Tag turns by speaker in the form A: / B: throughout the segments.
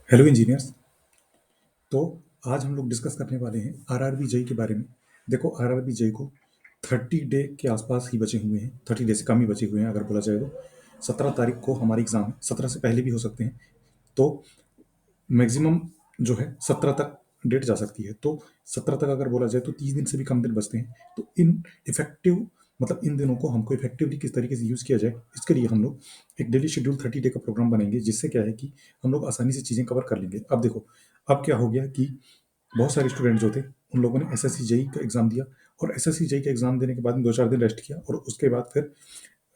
A: Hello engineers. तो आज हम लोग डिस्कस करने वाले हैं आरआरबी जेई के बारे में। देखो, आरआरबी जेई को 30 डे के आसपास ही बचे हुए हैं, 30 डे से कम ही बचे हुए हैं अगर बोला जाए तो। 17 तारीख को हमारी एग्ज़ाम है, 17 से पहले भी हो सकते हैं। तो मैक्सिमम जो है 17 तक डेट जा सकती है। तो 17 तक अगर बोला जाए तो 30 दिन से भी कम दिन बचते हैं। तो इन इफेक्टिव मतलब इन दिनों को हमको इफेक्टिवली किस तरीके से यूज़ किया जाए, इसके लिए हम लोग एक डेली शेड्यूल 30 डे का प्रोग्राम बनाएंगे, जिससे क्या है कि हम लोग आसानी से चीज़ें कवर कर लेंगे। अब देखो, अब क्या हो गया कि बहुत सारे स्टूडेंट जो थे उन लोगों ने एसएससी जेई का एग्ज़ाम दिया, और एसएससी जेई का एग्ज़ाम देने के बाद में 2-4 दिन रेस्ट किया, और उसके बाद फिर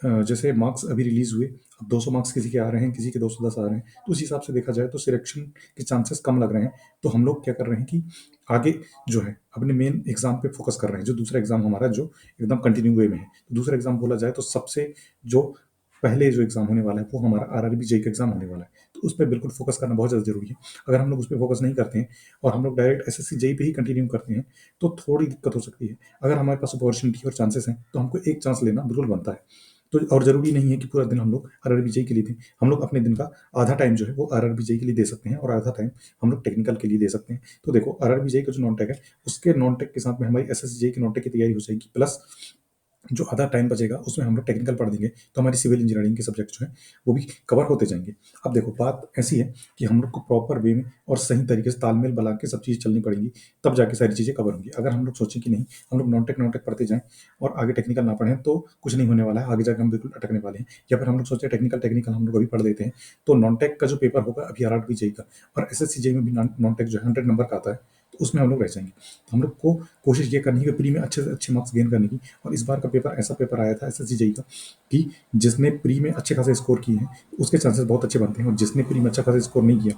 A: जैसे मार्क्स अभी रिलीज़ हुए। अब 200 मार्क्स किसी के आ रहे हैं, किसी के 210 आ रहे हैं, तो उस हिसाब से देखा जाए तो सिलेक्शन के चांसेस कम लग रहे हैं। तो हम लोग क्या कर रहे हैं कि आगे जो है अपने मेन एग्ज़ाम पे फोकस कर रहे हैं, जो दूसरा एग्ज़ाम हमारा जो एकदम कंटिन्यू वे में है। तो दूसरा एग्ज़ाम बोला जाए तो सबसे जो पहले जो एग्ज़ाम होने वाला है वो हमारा आरआरबी जेई का एग्ज़ाम होने वाला है। तो उस पे बिल्कुल फोकस करना बहुत ज़्यादा ज़रूरी है। अगर हम लोग उस पे फोकस नहीं करते हैं और हम लोग डायरेक्ट एसएससी जेई पे ही कंटिन्यू करते हैं, तो थोड़ी दिक्कत हो सकती है। अगर हमारे पास अपॉर्चुनिटी और चांसेस हैं तो हमको एक चांस लेना बिल्कुल बनता है। तो और ज़रूरी नहीं है कि पूरा दिन हम लोग आरआरबी जेई के लिए दें। हम लोग अपने दिन का आधा टाइम जो है वो आरआरबी जेई के लिए दे सकते हैं, और आधा टाइम हम लोग टेक्निकल के लिए दे सकते हैं। तो देखो, आरआरबी जेई का जो नॉन टेक है, उसके नॉन टेक के साथ में हमारी एसएससी जेई की नॉन टेक की तैयारी हो जाएगी, प्लस जो आधा टाइम बचेगा उसमें हम लोग टेक्निकल पढ़ देंगे, तो हमारी सिविल इंजीनियरिंग के सब्जेक्ट जो हैं वो भी कवर होते जाएंगे। अब देखो, बात ऐसी है कि हम लोग को प्रॉपर वे में और सही तरीके से तालमेल बना के सब चीज़ चलनी पड़ेंगी, तब जाके सारी चीज़ें कवर होंगी। अगर हम लोग सोचें कि नहीं, हम लोग नॉन टेक पढ़ते जाएं और आगे टेक्निकल ना पढ़ें, तो कुछ नहीं होने वाला है, आगे जाकर हम बिल्कुल अटकने वाले हैं। या फिर हम लोग सोचते हैं टेक्निकल टेक्निकल हम लोग अभी पढ़ देते हैं, तो नॉन टेक का जो पेपर होगा अभी आरआरबी जेई का, और एसएससी जेई में भी नॉन टेक जो है 100 नंबर का आता है, तो उसमें हम लोग रह जाएंगे। तो हम लोग को कोशिश ये करनी है कि प्री में अच्छे से अच्छे मार्क्स गेन करने की। और इस बार का पेपर ऐसा पेपर आया था एसएससी जेई का कि जिसने प्री में अच्छे खासे स्कोर किए हैं उसके चांसेस बहुत अच्छे बनते हैं, और जिसने प्री में अच्छा खासा स्कोर नहीं किया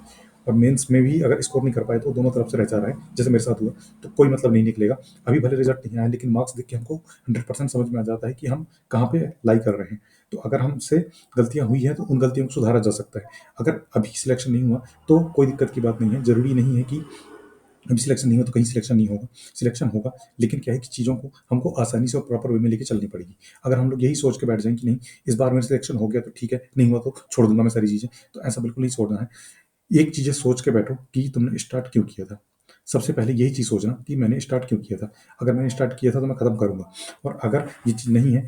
A: और मेंस में भी अगर स्कोर नहीं कर पाए तो दोनों तरफ से रह जा रहा है, जैसे मेरे साथ हुआ। तो कोई मतलब नहीं निकलेगा। अभी भले रिजल्ट नहीं आया, लेकिन मार्क्स देख के हमको 100% समझ में आ जाता है कि हम कहाँ पे लाई कर रहे हैं। तो अगर हमसे गलतियां हुई हैं तो उन गलतियों को सुधारा जा सकता है। अगर अभी सिलेक्शन नहीं हुआ तो कोई दिक्कत की बात नहीं है। जरूरी नहीं है कि अभी सिलेक्शन नहीं हो तो कहीं सिलेक्शन नहीं होगा, सिलेक्शन होगा। लेकिन क्या है कि चीज़ों को हमको आसानी से और प्रॉपर वे में लेके चलनी पड़ेगी। अगर हम लोग यही सोच के बैठ जाएं कि नहीं, इस बार मेरा सिलेक्शन हो गया तो ठीक है, नहीं हुआ तो छोड़ दूंगा मैं सारी चीज़ें, तो ऐसा बिल्कुल नहीं छोड़ना है। एक चीज़ें सोच के बैठो कि तुमने स्टार्ट क्यों किया था। सबसे पहले यही चीज़ सोचना कि मैंने स्टार्ट क्यों किया था। अगर मैंने स्टार्ट किया था तो मैं खत्म करूंगा। और अगर ये चीज़ नहीं है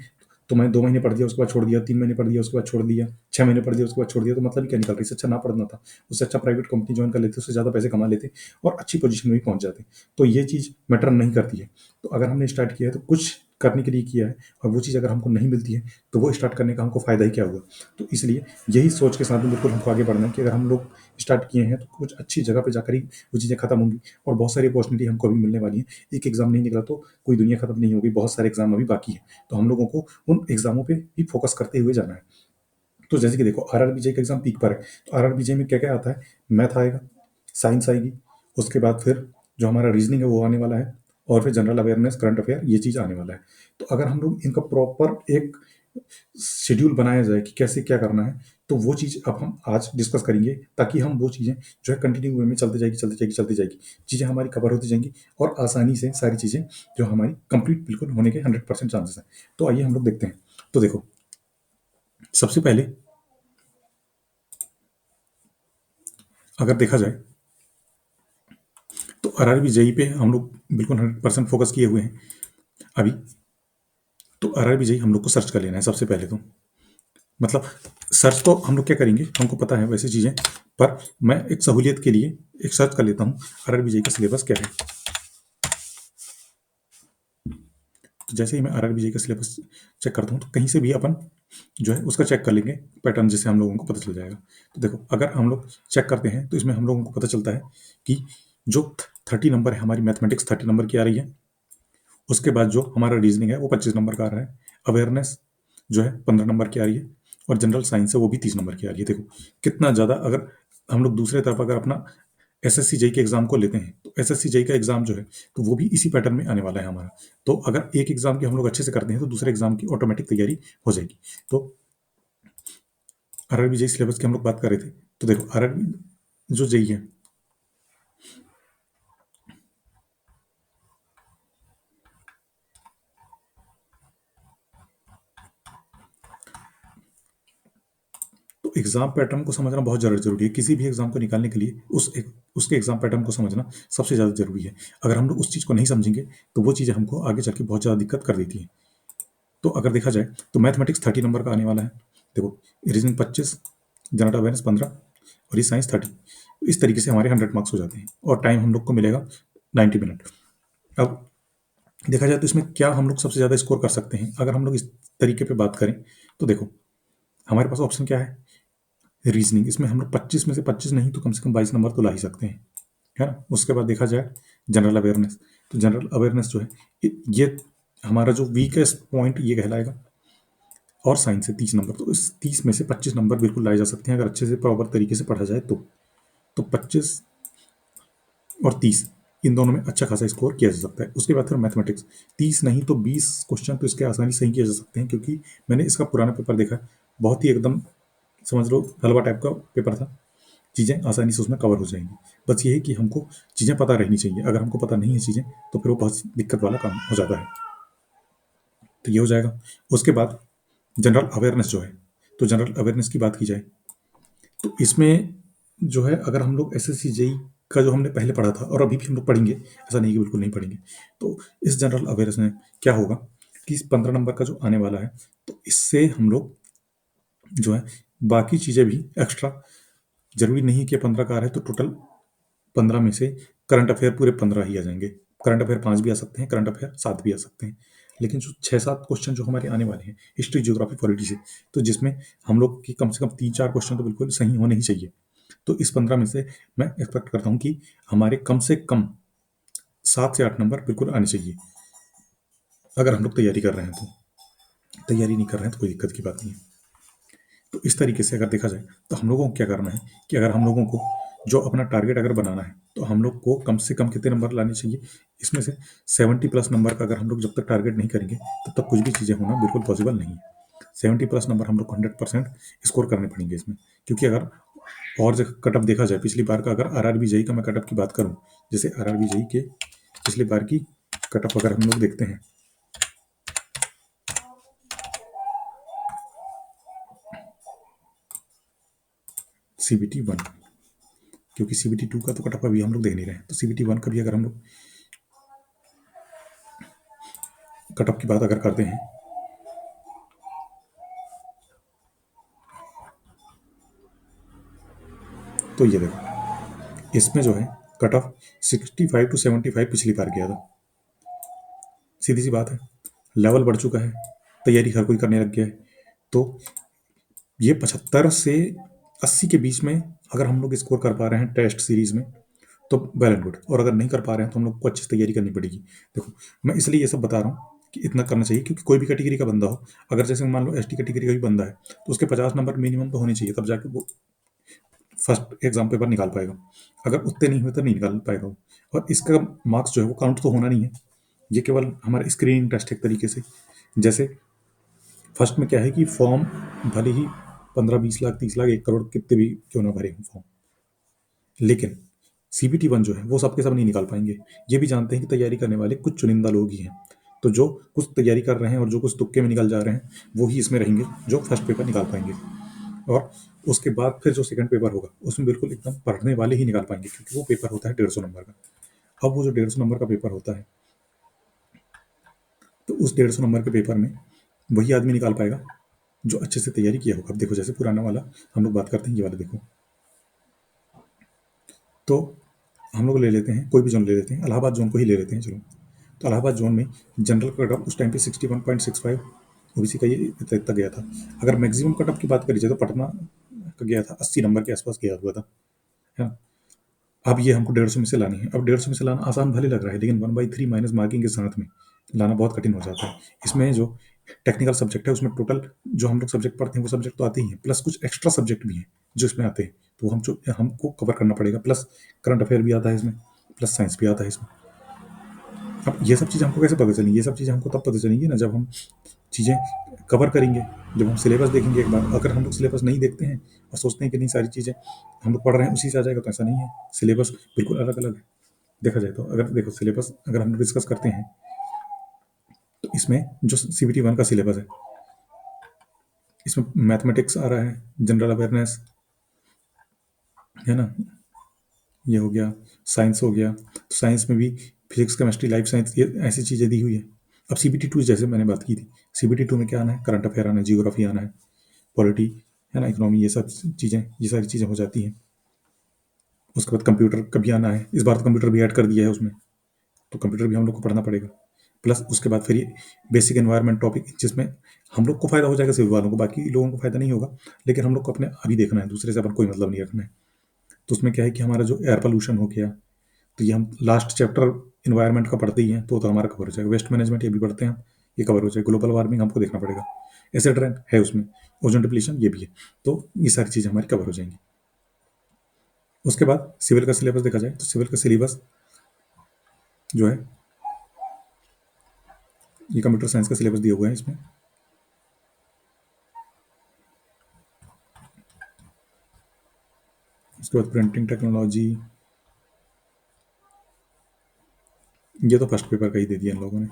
A: तो मैंने 2 महीने पढ़ दिया उसके बाद छोड़ दिया, 3 महीने पढ़ दिया उसके बाद छोड़ दिया, 6 महीने पढ़ दिया उसके बाद छोड़ दिया, तो मतलब ही क्या निकल रही है। इससे अच्छा ना पढ़ना था। उससे अच्छा प्राइवेट कंपनी ज्वाइन कर लेते, उससे ज़्यादा पैसे कमा लेते और अच्छी पोजीशन में भी पहुंच जाते। तो ये चीज़ मैटर नहीं करती है। तो अगर हमने स्टार्ट किया है तो कुछ करने के लिए किया है, और वो चीज़ अगर हमको नहीं मिलती है तो वो स्टार्ट करने का हमको फ़ायदा ही क्या हुआ। तो इसलिए यही सोच के साथ में बिल्कुल हमको आगे बढ़ना है कि अगर हम लोग स्टार्ट किए हैं तो कुछ अच्छी जगह पे जाकर ही वो चीज़ें खत्म होंगी, और बहुत सारी अपॉर्चुनिटी हमको अभी मिलने वाली है। एक एग्जाम नहीं निकला तो कोई दुनिया खत्म नहीं होगी, बहुत सारे एग्जाम अभी बाकी है। तो हम लोगों को उन एग्जामों पे ही फोकस करते हुए जाना है। तो जैसे कि देखो, आरआरबी का एग्जाम पीक पर है, तो आरआरबी में क्या क्या आता है। मैथ आएगा, साइंस आएगी, उसके बाद फिर जो हमारा रीजनिंग है वो आने वाला है, और फिर जनरल अवेयरनेस, करंट अफेयर, ये चीज़ आने वाला है। तो अगर हम लोग इनका प्रॉपर एक शेड्यूल बनाया जाए कि कैसे क्या करना है, तो वो चीज़ अब हम आज डिस्कस करेंगे, ताकि हम वो चीज़ें जो है कंटिन्यू वे में चलती जाएगी चलती जाएगी चलती जाएगी, चीज़ें हमारी कवर होती जाएंगी, और आसानी से सारी चीज़ें जो हमारी कंप्लीट बिल्कुल होने के 100% चांसेस हैं। तो आइए हम लोग देखते हैं। तो देखो, सबसे पहले अगर देखा जाए तो आरआरबी जेई पे हम लोग बिल्कुल 100% फोकस किए हुए हैं अभी। तो आरआरबी जेई हम लोग को सर्च कर लेना है सबसे पहले तो। मतलब सर्च तो हम लोग क्या करेंगे, हमको पता है वैसे चीज़ें, पर मैं एक सहूलियत के लिए एक सर्च कर लेता हूँ, आरआरबी जेई का सिलेबस क्या है। तो जैसे ही मैं आरआरबी जेई का सिलेबस चेक करता हूँ, तो कहीं से भी अपन जो है उसका चेक कर लेंगे पैटर्न, जिससे हम लोगों को पता चल जाएगा। तो देखो, अगर हम लोग चेक करते हैं तो इसमें हम लोगों को पता चलता है कि जो 30 नंबर है हमारी मैथमेटिक्स 30 नंबर की आ रही है। उसके बाद जो हमारा रीजनिंग है वो 25 नंबर का आ रहा है। अवेयरनेस जो है 15 नंबर की आ रही है, और जनरल साइंस है वो भी 30 नंबर की आ रही है। देखो कितना ज़्यादा। अगर हम लोग दूसरे तरफ अगर अपना एसएससी जेई के एग्जाम को लेते हैं, तो एसएससी जेई का एग्जाम जो है तो वो भी इसी पैटर्न में आने वाला है हमारा। तो अगर एक एग्जाम की हम लोग अच्छे से करते हैं तो दूसरे एग्जाम की ऑटोमेटिक तैयारी हो जाएगी। तो आरआरबी जेई सिलेबस की हम लोग बात कर रहे थे। तो देखो, आरआरबी जो जेई है, तो एग्जाम पैटर्न को समझना बहुत ज़्यादा जरूरी है। किसी भी एग्जाम को निकालने के लिए उसके एग्जाम पैटर्न को समझना सबसे ज़्यादा जरूरी है। अगर हम लोग उस चीज़ को नहीं समझेंगे तो वो चीज़ें हमको आगे चल के बहुत ज़्यादा दिक्कत कर देती हैं। तो अगर देखा जाए तो मैथमेटिक्स 30 नंबर का आने वाला है। देखो, रीजनिंग 25, जनरल अवेयरनेस 15 और ये साइंस 30। इस तरीके से हमारे 100 मार्क्स हो जाते हैं और टाइम हम लोग को मिलेगा 90 मिनट। अब देखा जाए तो इसमें क्या हम लोग सबसे ज़्यादा स्कोर कर सकते हैं अगर हम लोग इस तरीके पे बात करें तो देखो, हमारे पास ऑप्शन क्या है? रीजनिंग। इसमें हम लोग 25 में से 25 नहीं तो कम से कम 22 नंबर तो ला ही सकते हैं, है ना। उसके बाद देखा जाए जनरल अवेयरनेस, तो जनरल अवेयरनेस जो है ये हमारा जो वीकेस्ट पॉइंट ये कहलाएगा। और साइंस से 30 नंबर, तो इस 30 में से 25 नंबर बिल्कुल लाए जा सकते हैं अगर अच्छे से प्रॉपर तरीके से पढ़ा जाए तो 25 और 30 इन दोनों में अच्छा खासा स्कोर किया जा सकता है। उसके बाद फिर मैथमेटिक्स 30 नहीं तो 20 क्वेश्चन तो इसके आसानी से ही किए जा सकते हैं, क्योंकि मैंने इसका पुराना पेपर देखा है। बहुत ही एकदम समझ लो हलवा टाइप का पेपर था। चीज़ें आसानी से उसमें कवर हो जाएंगी। बस ये है कि हमको चीज़ें पता रहनी चाहिए। अगर हमको पता नहीं है चीज़ें तो फिर वो बहुत दिक्कत वाला काम हो जाता है। तो ये हो जाएगा। उसके बाद जनरल अवेयरनेस जो है, तो जनरल अवेयरनेस की बात की जाए तो इसमें जो है अगर हम लोग एसएससी जेई का जो हमने पहले पढ़ा था और अभी भी हम लोग पढ़ेंगे, ऐसा नहीं कि बिल्कुल नहीं पढ़ेंगे, तो इस जनरल अवेयरनेस में क्या होगा कि इस 15 नंबर का जो आने वाला है तो इससे हम लोग जो है बाकी चीज़ें भी एक्स्ट्रा, जरूरी नहीं कि 15 का आ रहा है तो टोटल 15 में से करंट अफेयर पूरे 15 ही आ जाएंगे। करंट अफेयर 5 भी आ सकते हैं, करंट अफेयर 7 भी आ सकते हैं। लेकिन जो 6-7 क्वेश्चन जो हमारे आने वाले हैं हिस्ट्री, ज्योग्राफी, पॉलिटी से, तो जिसमें हम लोग की कम से कम 3-4 क्वेश्चन तो बिल्कुल सही होने ही चाहिए। तो इस 15 में से मैं एक्सपेक्ट करता हूँ कि हमारे कम से कम 7 से 8 नंबर बिल्कुल आने चाहिए। अगर हम लोग तैयारी कर रहे हैं तो, तैयारी नहीं कर रहे हैं तो कोई दिक्कत की बात नहीं है। तो इस तरीके से अगर देखा जाए तो हम लोगों को क्या करना है कि अगर हम लोगों को जो अपना टारगेट अगर बनाना है तो हम लोग को कम से कम कितने नंबर लाने चाहिए? इसमें से 70 प्लस नंबर का अगर हम लोग जब तक टारगेट नहीं करेंगे तब तक कुछ भी चीज़ें होना बिल्कुल पॉसिबल नहीं है। 70 प्लस नंबर हम लोग को 100% स्कोर करने पड़ेंगे इसमें, क्योंकि अगर और जो कटअप देखा जाए पिछली बार का, अगर आरआरबी जेई का मैं कटअप की बात करूं, जैसे आरआरबी जेई के पिछली बार की कटअप अगर हम लोग देखते हैं, सीबीटी 1, क्योंकि सीबीटी 2 का तो कटअप अभी हम लोग देख नहीं रहे हैं, तो सीबीटी 1 का भी अगर हम लोग कटअप की बात अगर करते हैं तो ये देखो, इसमें जो है कट ऑफ 65 टू 75 पिछली बार किया था। सीधी सी बात है, लेवल बढ़ चुका है, तैयारी हर कोई करने लग गया है। तो ये 75 से 80 के बीच में अगर हम लोग स्कोर कर पा रहे हैं टेस्ट सीरीज में तो वेल एंड गुड, और अगर नहीं कर पा रहे हैं तो हम लोग को अच्छी तैयारी करनी पड़ेगी। देखो, मैं इसलिए ये सब बता रहा हूँ कि इतना करना चाहिए, क्योंकि कोई भी कैटेगरी का बंदा हो, अगर जैसे मान लो एसटी कैटेगरी का भी बंदा है तो उसके 50 नंबर मिनिमम तो होने चाहिए, तब जाके वो फर्स्ट एग्जाम पेपर निकाल पाएगा। अगर उतने नहीं हुए तो नहीं निकाल पाएगा वो। और इसका मार्क्स जो है वो काउंट तो होना नहीं है, ये केवल हमारा स्क्रीनिंग टेस्ट है एक तरीके से। जैसे फर्स्ट में क्या है कि फॉर्म भले ही 15-20 लाख 30 लाख 1 करोड़ कितने भी क्यों ना भरे हों फॉर्म, लेकिन सीबीटी 1 जो है वो सबके सब नहीं निकाल पाएंगे। ये भी जानते हैं कि तैयारी करने वाले कुछ चुनिंदा लोग ही हैं, तो जो कुछ तैयारी कर रहे हैं और जो कुछ तुक्के में निकल जा रहे हैं वो ही इसमें रहेंगे जो फर्स्ट पेपर निकाल पाएंगे। और उसके बाद फिर जो सेकंड पेपर होगा उसमें बिल्कुल एकदम पढ़ने वाले ही निकाल पाएंगे, क्योंकि वो पेपर होता है 150 नंबर का। अब वो जो 150 नंबर का पेपर होता है तो उस 150 नंबर के पेपर में वही आदमी निकाल पाएगा जो अच्छे से तैयारी किया होगा। अब देखो, जैसे पुराना वाला हम लोग बात करते हैं, ये वाला देखो, तो हम लोग ले लेते हैं कोई भी जोन ले लेते हैं, इलाहाबाद जोन को ही ले लेते हैं चलो। तो इलाहाबाद जोन में जनरल कटअप उस टाइम पे 61.65 ओबीसी का ये इतना गया था। अगर मैक्सिमम कटअप की बात करी जाए तो पटना का गया था 80 नंबर के आसपास गया हुआ था, है ना। अब ये हमको 150 में से लानी है। अब 150 में से लाना आसान भले लग रहा है, लेकिन 1/3 माइनस मार्किंग के साथ में लाना बहुत कठिन हो जाता है। इसमें जो टेक्निकल सब्जेक्ट है उसमें टोटल जो हम लोग सब्जेक्ट पढ़ते हैं वो सब्जेक्ट तो आते ही हैं, प्लस कुछ एक्स्ट्रा सब्जेक्ट भी हैं जो इसमें आते हैं, तो हम जो हमको कवर करना पड़ेगा। प्लस करंट अफेयर भी आता है इसमें, प्लस साइंस भी आता है इसमें। अब ये सब चीज़ हमको कैसे पता चलेंगी? ये सब चीज़ें हमको तब पता चलेंगी ना जब हम चीज़ें कवर करेंगे, जब हम सिलेबस देखेंगे एक बार। अगर हम लोग सिलेबस नहीं देखते हैं और सोचते हैं कि नहीं सारी चीज़ें हम लोग पढ़ रहे हैं उसी से आ जाएगा, तो ऐसा नहीं है। सिलेबस बिल्कुल अलग अलग है देखा जाए तो। अगर देखो सिलेबस अगर हम लोग डिस्कस करते हैं तो इसमें जो सीबीटी 1 का सिलेबस है इसमें मैथमेटिक्स आ रहा है, जनरल अवेयरनेस, है ना, ये हो गया, साइंस हो गया। तो साइंस में भी फिजिक्स, केमिस्ट्री, लाइफ साइंस, ये ऐसी चीज़ें दी हुई है। अब सीबीटी टू जैसे मैंने बात की थी, सीबीटी टू में क्या आना है, करंट अफेयर आना है, जियोग्राफी आना है, पॉलिटी, है ना, इकोनॉमी, ये सब चीज़ें, ये सारी चीज़ें हो जाती हैं। उसके बाद कंप्यूटर का भी आना है, इस बार तो कंप्यूटर भी ऐड कर दिया है उसमें, तो कंप्यूटर भी हम लोग को पढ़ना पड़ेगा। प्लस उसके बाद फिर ये बेसिक एनवायरनमेंट टॉपिक, जिसमें हम लोग को फायदा हो जाएगा, सिविल वालों को, बाकी लोगों को फायदा नहीं होगा, लेकिन हम लोग को अपने अभी देखना है, दूसरे से अपन कोई मतलब नहीं रखना है। तो उसमें क्या है कि हमारा जो एयर पोल्यूशन हो गया, तो ये हम लास्ट चैप्टर इन्वायरमेंट का पढ़ते ही हैं, तो हमारा कवर हो जाएगा। वेस्ट मैनेजमेंट ये भी पढ़ते हैं हम, ये कवर हो जाएगा। ग्लोबल वार्मिंग हमको देखना पड़ेगा, एसिड रेन है उसमें, ओजोन डिप्लीशन ये भी है, तो ये सारी चीज़ें हमारी कवर हो जाएंगी। उसके बाद सिविल का सिलेबस देखा जाए, तो सिविल का सिलेबस जो है, ये कंप्यूटर साइंस का सिलेबस दिया हुआ है इसमें। उसके बाद प्रिंटिंग टेक्नोलॉजी, ये तो फर्स्ट पेपर का ही दे दिया इन लोगों ने।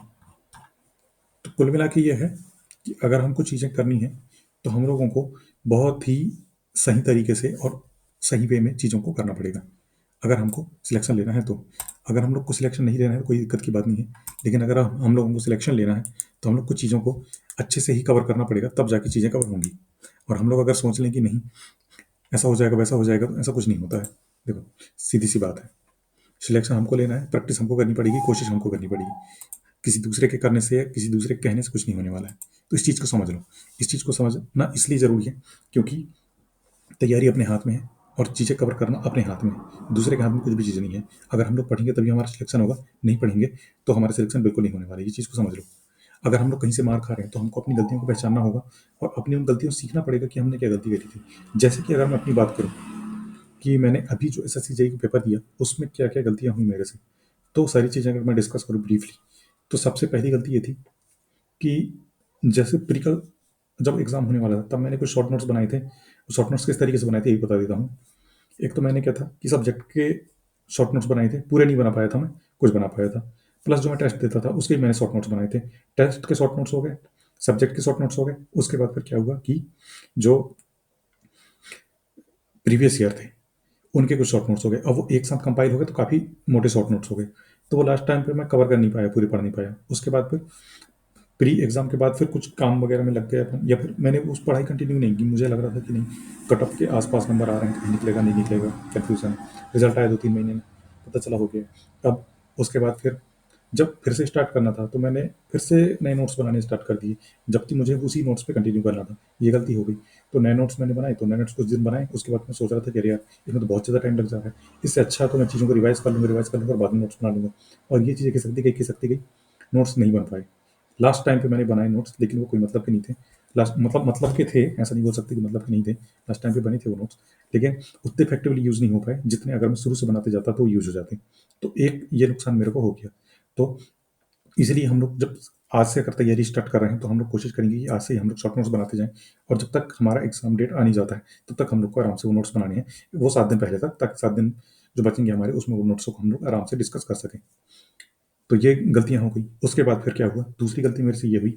A: तो कुल मिला के ये है कि अगर हमको चीज़ें करनी है, तो हम लोगों को बहुत ही सही तरीके से और सही वे में चीज़ों को करना पड़ेगा, अगर हमको सिलेक्शन लेना है तो। अगर हम लोग को सिलेक्शन नहीं लेना है तो कोई दिक्कत की बात नहीं है, लेकिन अगर हम लोगों को सिलेक्शन लेना है, तो हम लोग कुछ चीज़ों को अच्छे से ही कवर करना पड़ेगा, तब जाके चीज़ें कवर होंगी। और हम लोग अगर सोच लें कि नहीं, ऐसा हो जाएगा, वैसा हो जाएगा, तो ऐसा कुछ नहीं होता है। देखो, सीधी सी बात है, सिलेक्शन हमको लेना है, प्रैक्टिस हमको करनी पड़ेगी, कोशिश हमको करनी पड़ेगी। किसी दूसरे के करने से या किसी दूसरे के कहने से कुछ नहीं होने वाला है। तो इस चीज़ को समझ लो। इस चीज़ को समझना इसलिए ज़रूरी है, क्योंकि तैयारी अपने हाथ में है और चीज़ें कवर करना अपने हाथ में है। दूसरे के हाथ में कुछ भी चीज़ नहीं है। अगर हम लोग पढ़ेंगे तभी हमारा सिलेक्शन होगा, नहीं पढ़ेंगे तो हमारा सिलेक्शन बिल्कुल नहीं होने वाला है। ये चीज़ को समझ लो। अगर हम लोग कहीं से मार खा रहे हैं, तो हमको अपनी गलतियों को पहचानना होगा और अपनी उन गलतियों से सीखना पड़ेगा कि हमने क्या गलती करी थी। जैसे कि अगर मैं अपनी बात करूँ कि मैंने अभी जो एसएससी जेईई का पेपर दिया, उसमें क्या-क्या गलतियाँ हुई मेरे से। तो सारी चीज़ें अगर मैं डिस्कस करूँ ब्रीफली, तो सबसे पहली गलती ये थी कि जैसे प्री का जब एग्ज़ाम होने वाला था, तब मैंने कुछ शॉर्ट नोट्स बनाए थे। शॉर्ट नोट्स किस तरीके से बनाए थे, ये भी बता देता हूँ। एक तो मैंने क्या था कि सब्जेक्ट के शॉर्ट नोट्स बनाए थे, पूरे नहीं बना पाया था मैं, कुछ बना पाया था। प्लस जो मैं टेस्ट देता था, उसके भी मैंने शॉर्ट नोट्स बनाए थे। टेस्ट के शॉर्ट नोट्स हो गए, सब्जेक्ट के शॉर्ट नोट्स हो गए। उसके बाद फिर क्या हुआ कि जो प्रीवियस ईयर थे, उनके कुछ शॉर्ट नोट्स हो गए। अब वो एक साथ कंपाइल हो गए, तो काफ़ी मोटे शॉर्ट नोट्स हो गए। तो वो लास्ट टाइम पे मैं कवर कर नहीं पाया, पूरी पढ़ नहीं पाया। उसके बाद फिर प्री एग्ज़ाम के बाद फिर कुछ काम वगैरह में लग गए अपन, या फिर मैंने उस पढ़ाई कंटिन्यू नहीं की। मुझे लग रहा था कि नहीं, कट ऑफ के आसपास नंबर आ रहे हैं, कहीं निकलेगा नहीं निकलेगा, कन्फ्यूज़न है। रिजल्ट आया 2-3 महीने में, पता चला हो गया। अब उसके बाद फिर जब फिर से स्टार्ट करना था, तो मैंने फिर से नए नोट्स बनाने स्टार्ट कर दिए, जबकि मुझे उसी नोट्स पे कंटिन्यू करना था। ये गलती हो गई। तो नए नोट्स मैंने बनाए, तो नए नोट्स कुछ दिन बनाए, उसके बाद मैं सोच रहा था कि अरे यार, इसमें तो बहुत ज़्यादा टाइम लग जा रहा है। इससे अच्छा तो मैं चीज़ों को रिवाइज़ कर लूँगा और बाद में नोट्स बना लूँगा। और ये चीज़ें खिसकती गई, नोट्स नहीं बन पाए। लास्ट टाइम पे मैंने बनाए नोट्स, लेकिन वो कोई मतलब के नहीं थे। लास्ट मतलब के थे, ऐसा नहीं बोल सकते कि मतलब के नहीं थे। लास्ट टाइम पे बने थे वो नोट्स, लेकिन उतने इफेक्टिवली यूज़ नहीं हो पाए, जितने अगर मैं शुरू से बनाते जाता तो यूज़ हो जाते। तो एक ये नुकसान मेरे को हो गया। तो इसलिए हम लोग जब आज से अगर तैयारी स्टार्ट कर रहे हैं, तो हम लोग कोशिश करेंगे कि आज से ही हम लोग शॉर्ट नोट्स बनाते जाएँ, और जब तक हमारा एग्ज़ाम डेट आ नहीं जाता है, तब तक हम लोग को आराम से वो नोट्स बनाने हैं। वो 7 दिन पहले तक, ताकि 7 दिन जो बचेंगे हमारे, उसमें वो नोट्सों को हम लोग आराम से डिस्कस कर सकें। तो ये गलतियाँ हो गई। उसके बाद फिर क्या हुआ, दूसरी गलती मेरे से ये हुई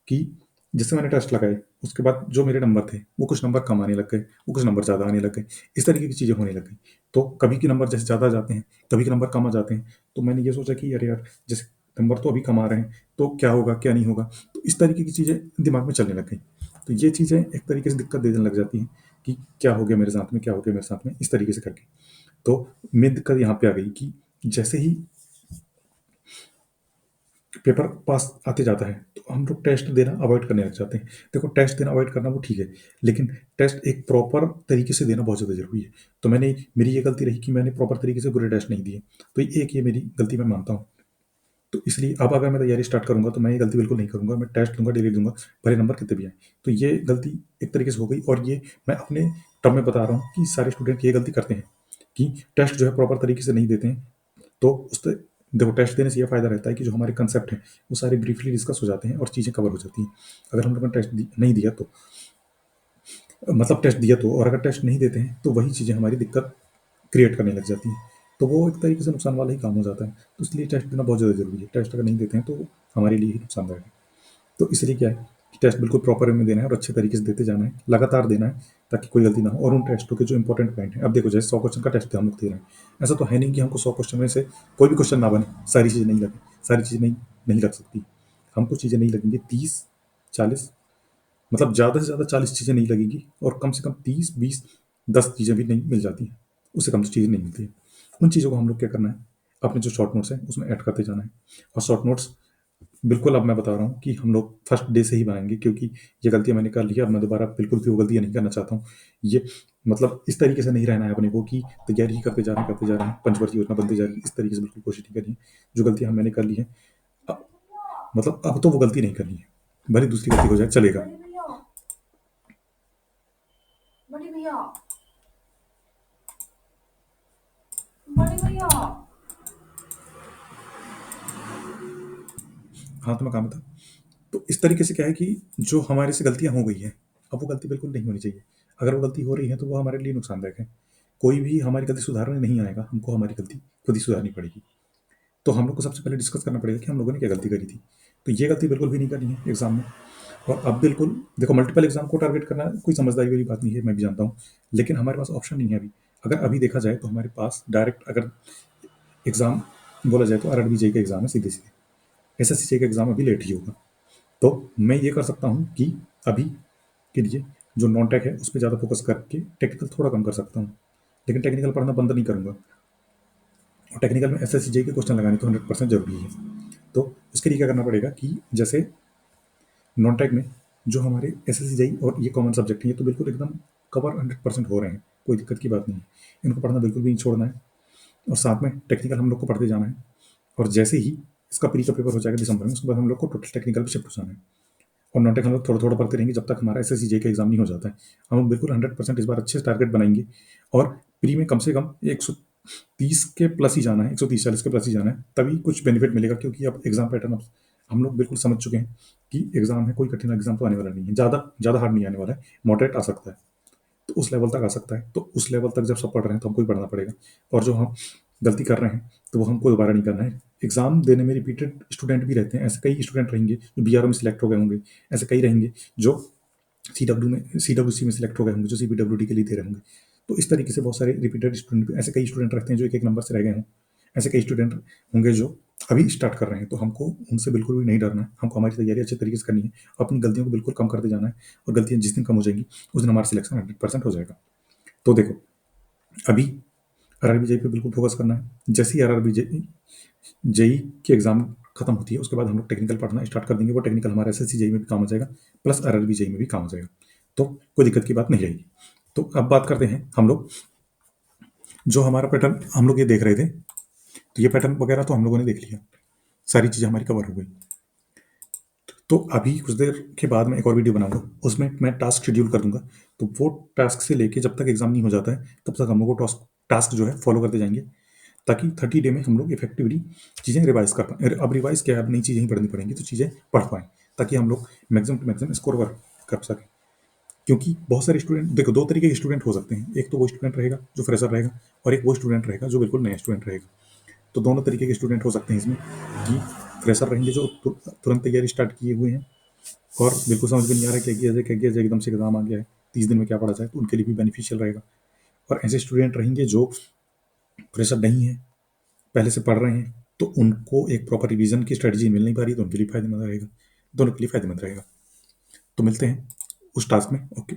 A: कि जिससे मैंने टेस्ट लगाए, उसके बाद जो मेरे नंबर थे, वो कुछ नंबर कम आने लग गए, वो कुछ नंबर ज़्यादा आने लग गए। इस तरीके की चीज़ें होने लग गई। तो कभी के नंबर जैसे ज़्यादा आ जाते हैं, कभी के नंबर कम आ जाते हैं। तो मैंने ये सोचा कि अरे यार, जैसे नंबर तो अभी कम आ रहे हैं, तो क्या होगा, क्या नहीं होगा? तो इस तरीके की चीज़ें दिमाग में चलने लग गई। तो ये चीज़ें एक तरीके से दिक्कत देने लग जाती हैं कि क्या हो गया मेरे साथ में, क्या हो गया मेरे साथ में, इस तरीके से करके। तो मेन दिक्कत यहाँ पे आ गई कि जैसे ही पेपर पास आते जाता है, तो हम लोग टेस्ट देना अवॉइड करने लग जाते हैं। देखो, टेस्ट देना अवॉइड करना वो ठीक है, लेकिन टेस्ट एक प्रॉपर तरीके से देना बहुत ज़्यादा ज़रूरी है। तो मेरी ये गलती रही कि मैंने प्रॉपर तरीके से पूरे टेस्ट नहीं दिए। तो एक ये मेरी गलती मैं मानता हूँ। तो इसलिए अब अगर मैं तैयारी स्टार्ट करूँगा, तो मैं ये गलती बिल्कुल नहीं करूँगा। मैं टेस्ट लूँगा, डेली दूँगा, भले नंबर कितने भी आएँ। तो ये गलती एक तरीके से हो गई, और ये मैं अपने टर्म में बता रहा हूँ कि सारे स्टूडेंट ये गलती करते हैं कि टेस्ट जो है प्रॉपर तरीके से नहीं देते हैं। तो उससे देखो, टेस्ट देने से ये फ़ायदा रहता है कि जो हमारे कंसेप्ट हैं, वो सारे ब्रीफली डिस्कस हो जाते हैं और चीज़ें कवर हो जाती हैं। अगर हम लोगों ने नहीं दिया तो, मतलब टेस्ट दिया तो, और अगर टेस्ट नहीं देते हैं, तो वही चीज़ें हमारी दिक्कत क्रिएट करने लग जाती हैं। तो वो एक तरीके से नुकसान वाला ही काम हो जाता है। तो इसलिए टेस्ट देना बहुत ज़्यादा ज़रूरी है। टेस्ट अगर नहीं देते हैं, तो हमारे लिए ही नुकसानदायक है। तो इसलिए क्या है टेस्ट बिल्कुल प्रॉपर वे में देना है और अच्छे तरीके से देते जाना है, लगातार देना है, ताकि कोई गलती ना हो। और उन टेस्टों के जो इंपॉर्टेंट पॉइंट हैं, अब देखो जैसे 100 क्वेश्चन का टेस्ट हम लोग दे रहे हैं, ऐसा तो है नहीं कि हमको 100 क्वेश्चन में से कोई भी क्वेश्चन ना बने, सारी चीज़ें नहीं लगे, सारी चीज़ें नहीं नहीं लग सकती। हमको चीज़ें नहीं लगेंगी 30-40, मतलब ज़्यादा से ज़्यादा 40 चीज़ें नहीं लगेंगी, और कम से कम 30-20-10 चीज़ें भी नहीं मिल जाती हैं, उससे कम चीज़ें नहीं मिलती हैं। उन चीज़ों को हम लोग क्या करना है, अपने जो शॉर्ट नोट्स हैं उसमें ऐड करते जाना है। और शॉर्ट नोट्स बिल्कुल अब मैं बता रहा हूँ कि हम लोग फर्स्ट डे से ही बनाएंगे, क्योंकि ये गलतियाँ मैंने कर ली है, अब मैं दोबारा बिल्कुल भी वो गलतियाँ नहीं करना चाहता हूँ। ये मतलब इस तरीके से नहीं रहना है अपने को कि तैयारी ही करते जा रहे हैं, पंचवर्ती योजना बनती जा रही है, इस तरीके से बिल्कुल कोशिश नहीं करनी है। जो गलतियाँ मैंने कर ली हैं, अब मतलब अब तो वो गलती नहीं करनी है, भले दूसरी गलती हो जाए चलेगा।
B: बड़ी भैया, बड़ी भैया।
A: हाँ, तो मैं काम था। तो इस तरीके से क्या है कि जो हमारे से गलतियाँ हो गई हैं, अब वो गलती बिल्कुल नहीं होनी चाहिए। अगर वो गलती हो रही है तो वो हमारे लिए नुकसानदायक है। कोई भी हमारी गलती सुधारने नहीं आएगा, हमको हमारी गलती खुद ही सुधारनी पड़ेगी। तो हम लोग को सबसे पहले डिस्कस करना पड़ेगा कि हम लोगों ने क्या गलती करी थी। तो ये गलती बिल्कुल भी नहीं करनी है एग्ज़ाम में। और अब बिल्कुल देखो, मल्टीपल एग्ज़ाम को टारगेट करना कोई समझदारी वाली बात नहीं है, मैं भी जानता हूँ। लेकिन हमारे पास ऑप्शन नहीं है अभी। अगर अभी देखा जाए तो हमारे पास डायरेक्ट अगर एग्ज़ाम बोला जाए तो आरआरबी जेईई का एग्ज़ाम है सीधे-सीधे। एसएससी का एग्ज़ाम अभी लेट ही होगा। तो मैं ये कर सकता हूँ कि अभी के लिए जो नॉन टेक है उस पे ज़्यादा फोकस करके टेक्निकल थोड़ा कम कर सकता हूँ। लेकिन टेक्निकल पढ़ना बंद नहीं करूँगा, और टेक्निकल में एसएससी जेईई के क्वेश्चन लगाने तो 100% ज़रूरी है। तो उसके लिए क्या करना पड़ेगा कि जैसे नॉन टेक में जो हमारे एसएससी जेईई और ये कॉमन सब्जेक्ट हैं, ये तो बिल्कुल एकदम कवर 100% हो रहे हैं, कोई दिक्कत की बात नहीं है। इनको पढ़ना बिल्कुल भी नहीं छोड़ना है, और साथ में टेक्निकल हम लोग को पढ़ते जाना है। और जैसे ही इसका प्री का पेपर हो जाएगा दिसंबर में, उसके बाद हम लोग को टोटल टेक्निकल पे शिफ्ट हो जाना है। और नॉन टेक हम लोग थोड़ा थोड़ा पढ़ते रहेंगे जब तक हमारा एसएससी जेईई का एग्जाम नहीं हो जाता है। हम लोग बिल्कुल 100% इस बार अच्छे से टारगेट बनाएंगे, और प्री में कम से कम 130 के प्लस ही जाना है, 130-140 के प्लस ही जाना है, तभी कुछ बेनिफिट मिलेगा। क्योंकि अब एग्जाम पैटर्न अब हम लोग बिल्कुल समझ चुके हैं कि एग्जाम है, कोई कठिन एग्जाम तो आने वाला नहीं है, ज़्यादा ज़्यादा हार्ड नहीं आने वाला है, मॉडरेट आ सकता है। तो उस लेवल तक आ सकता है, तो उस लेवल तक जब सब पढ़ रहे हैं तो हमको ही पढ़ना पड़ेगा। और जो हम गलती कर रहे हैं तो वो हमको दोबारा नहीं करना है। एग्जाम देने में रिपीटेड स्टूडेंट भी रहते हैं, ऐसे कई स्टूडेंट रहेंगे जो बीआरओ में सिलेक्ट हो गए होंगे, ऐसे कई रहेंगे जो सीडब्ल्यूसी में सिलेक्ट हो गए होंगे, जो सीबीडब्ल्यूडी के लिए दे रहे होंगे। तो इस तरीके से बहुत सारे रिपीटेड स्टूडेंट, ऐसे कई स्टूडेंट रहते हैं जो एक एक नंबर से रह गए हों, ऐसे कई स्टूडेंट होंगे जो अभी स्टार्ट कर रहे हैं। तो हमको उनसे बिल्कुल भी नहीं डरना है, हमको हमारी तैयारी अच्छे तरीके से करनी है, अपनी गलतियों को बिल्कुल कम करते जाना है। और गलतियाँ जिस दिन कम हो जाएंगी उस दिन हमारा सिलेक्शन 100% हो जाएगा। तो देखो, अभी आरआरबी जेई पे बिल्कुल फोकस करना है। जैसे ही आरआरबी जेई की एग्जाम खत्म होती है उसके बाद हम लोग टेक्निकल पढ़ना स्टार्ट कर देंगे। वो टेक्निकल हमारा एसएससी जेई में भी काम आ जाएगा, प्लस आरआरबी जेई में भी काम आ जाएगा। तो कोई दिक्कत की बात नहीं रहेगी। तो अब बात करते हैं हम लोग, जो हमारा पैटर्न हम लोग ये देख रहे थे, तो ये पैटर्न वगैरह तो हम लोगों ने देख लिया, सारी चीज़ें हमारी कवर हो गई। तो अभी कुछ देर के बाद मैं एक और वीडियो बनाऊंगा, उसमें मैं टास्क शेड्यूल कर दूंगा। तो वो टास्क से लेके जब तक एग्जाम नहीं हो जाता है तब तक हम लोग को टास्क टास्क जो है फॉलो करते जाएंगे, ताकि 30 डे में हम लोग इफेक्टिवली चीज़ें रिवाइज कर पाएँ। अब रिवाइज क्या है, अब नई चीज़ें ही पढ़नी पड़ेंगी तो चीज़ें पढ़ पाएँ, ताकि हम लोग मैक्सिमम टू मैक्सिमम स्कोर कर सकें। क्योंकि बहुत सारे स्टूडेंट, देखो दो तरीके के स्टूडेंट हो सकते हैं, एक तो वो स्टूडेंट रहेगा जो फ्रेशर रहेगा, और एक वो स्टूडेंट रहेगा जो बिल्कुल नया स्टूडेंट रहेगा। तो दोनों तरीके के स्टूडेंट हो सकते हैं इसमें, कि फ्रेशर रहेंगे जो तुरंत तैयारी स्टार्ट किए हुए हैं और बिल्कुल समझ में नहीं आ रहा है क्या किया जाए, एकदम से एग्जाम आ गया है, 30 दिन में क्या पढ़ा जाए, तो उनके लिए भी बेनिफिशियल रहेगा। और ऐसे स्टूडेंट रहेंगे जो फ्रेशर नहीं है, पहले से पढ़ रहे हैं, तो उनको एक प्रॉपर रिवीजन की स्ट्रेटजी मिल नहीं पा रही, तो उनके लिए फायदेमंद रहेगा, दोनों के लिए फायदेमंद रहेगा। तो मिलते हैं उस टास्क में। ओके।